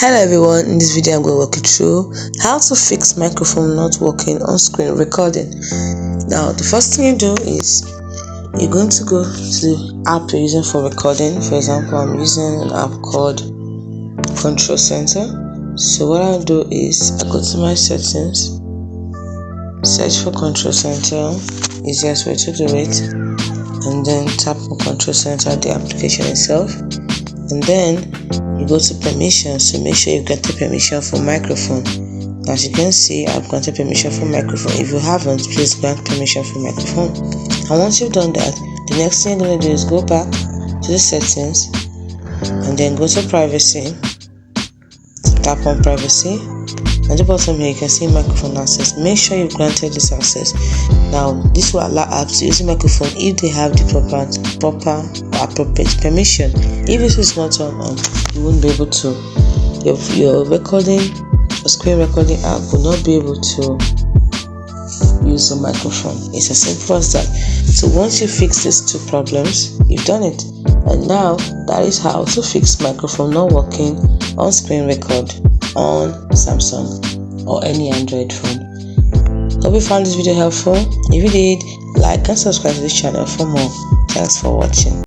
Hello everyone, in this video I'm going to walk you through how to fix microphone not working on screen recording. Now the first thing you do is you're going to go to the app you're using for recording. For example, I'm using an app called Control Center. So what I'll do is I go to my settings, search for Control Center, easiest way to do it, and then tap on Control Center, the application itself, and then you go to permissions to make sure you've got the permission for microphone. As you can see, I've granted permission for microphone. If you haven't, please grant permission for microphone. And once you've done that, the next thing you're going to do is go back to the settings and then go to privacy, tap on privacy. At the bottom here you can see microphone access. Make sure you've granted this access. Now this will allow apps to use the microphone if they have the proper or appropriate permission. If this is not on, you won't be able to. Your recording, your screen recording app will not be able to use the microphone. It's as simple as that. So once you fix these two problems, you've done it. And now that is how to fix microphone not working on screen record on Samsung or any Android phone. Hope you found this video helpful. If you did, like and subscribe to this channel for more. Thanks for watching.